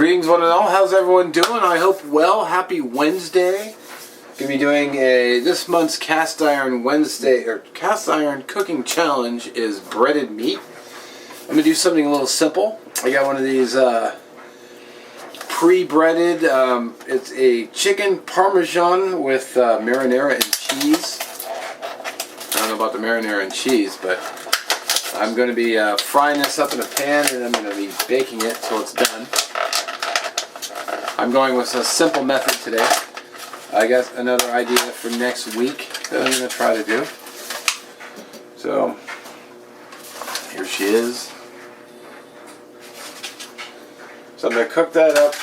Greetings one and all, how's everyone doing? I hope well. Happy Wednesday. Gonna be doing this month's cast iron Wednesday, or cast iron cooking challenge is breaded meat. I'm gonna do something a little simple. I got one of these pre-breaded, it's a chicken Parmesan with marinara and cheese. I don't know about the marinara and cheese, but I'm going to be frying this up in a pan, and I'm going to be baking it till it's done. I'm going with a simple method today. I got another idea for next week that I'm going to try to do. So, here she is. So I'm going to cook that up.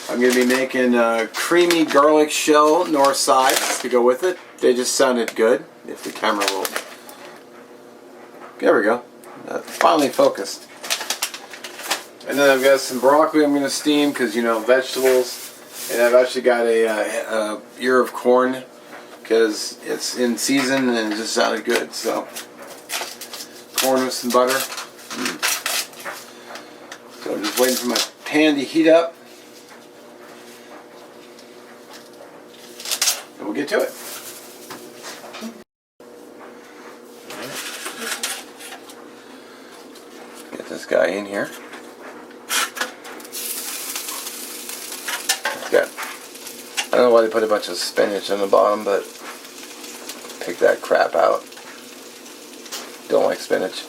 I'm going to be making creamy garlic shell north sides to go with it. They just sounded good. If the camera will... There we go. Finally focused. And then I've got some broccoli I'm going to steam because, you know, vegetables. And I've actually got a ear of corn because it's in season and it just sounded good. So, corn with some butter. So I'm just waiting for my pan to heat up. And we'll get to it. Get this guy in here. I don't know why they put a bunch of spinach on the bottom, but pick that crap out. Don't like spinach.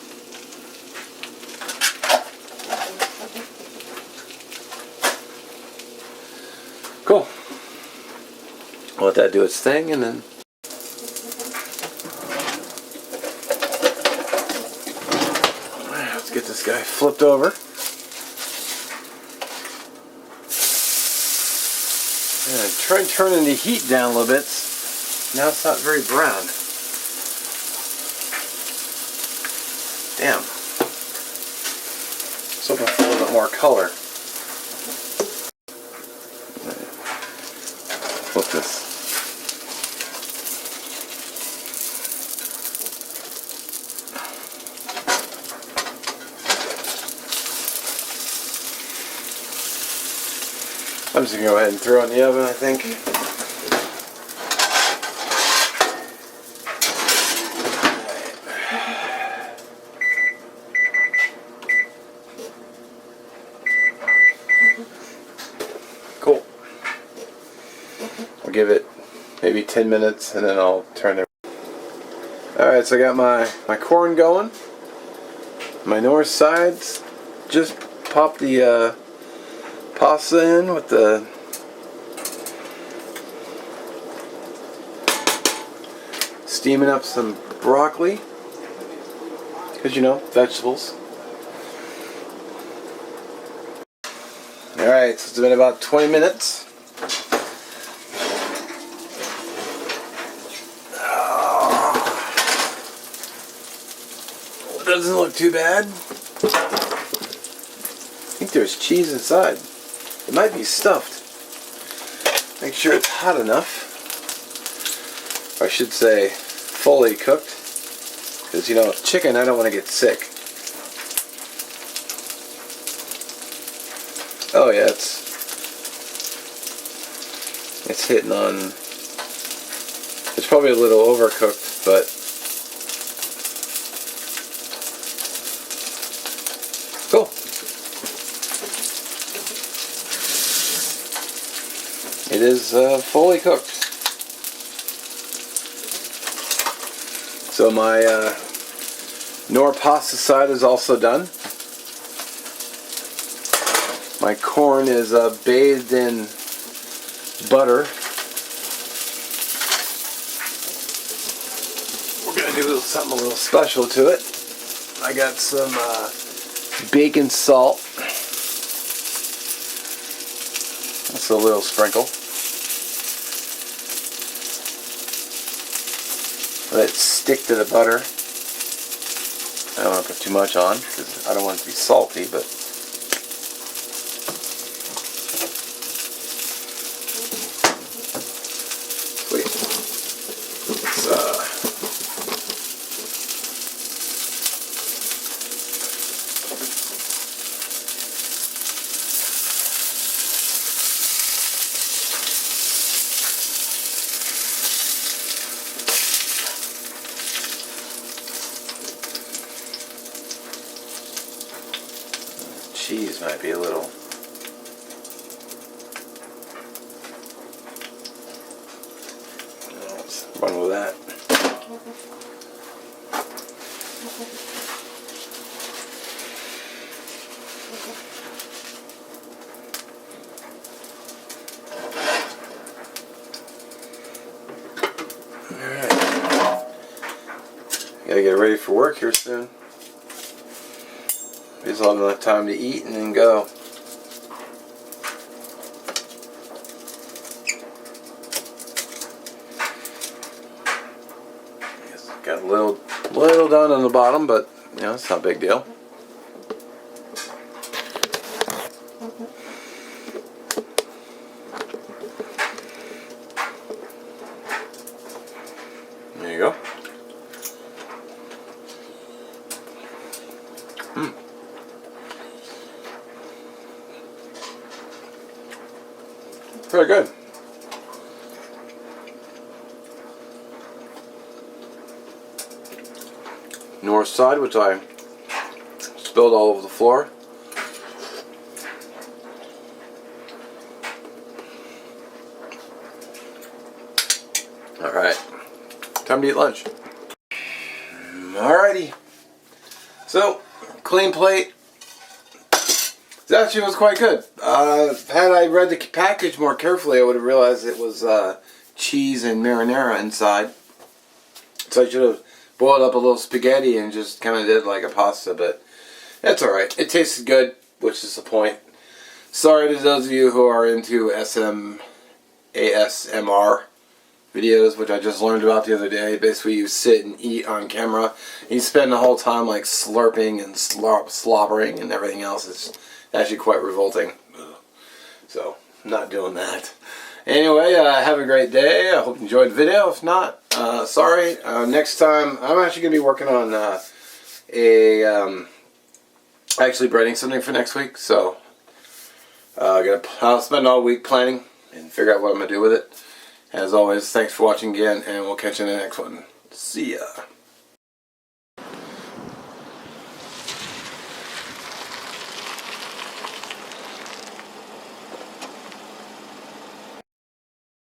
Cool. I'll let that do its thing, and then let's get this guy flipped over. And try turning the heat down a little bit. Now it's not very brown. Damn. Just hoping for a little bit more color. Flip this. I'm just going to go ahead and throw it in the oven, I think. Cool. I'll give it maybe 10 minutes and then I'll turn it. Alright, so I got my corn going. My north sides. Just pop the pasta in with the steaming up some broccoli because, you know, vegetables. Alright, so it's been about 20 minutes. Doesn't look too bad. I think there's cheese inside. It might be stuffed. Make sure it's hot enough. Or I should say fully cooked. Because, you know, chicken, I don't want to get sick. Oh yeah, it's hitting on... It's probably a little overcooked, but... Cool. It is fully cooked. So my nor pasta side is also done. My corn is bathed in butter. We're going to do something a little special to it. I got some bacon salt. That's a little sprinkle. Let it stick to the butter. I don't want to put too much on because I don't want it to be salty, but sweet. cheese might be a little. Let's run with that. Alright. Gotta get ready for work here soon. Just have enough time to eat and then go. Got a little done on the bottom, but you know, it's not a big deal. There you go. Very good. North side, which I spilled all over the floor. Alright, time to eat lunch. Alrighty. So, clean plate. It actually was quite good. Had I read the package more carefully, I would have realized it was cheese and marinara inside. So I should have boiled up a little spaghetti and just kind of did like a pasta, but that's alright. It tasted good, which is the point. Sorry to those of you who are into ASMR videos, which I just learned about the other day. Basically, you sit and eat on camera, and you spend the whole time like slurping and slobbering and everything else. It's actually quite revolting. So, not doing that. Anyway, have a great day. I hope you enjoyed the video. If not, sorry. Next time, I'm actually going to be working on actually breading something for next week. So, I'll spend all week planning and figure out what I'm going to do with it. As always, thanks for watching again, and we'll catch you in the next one. See ya.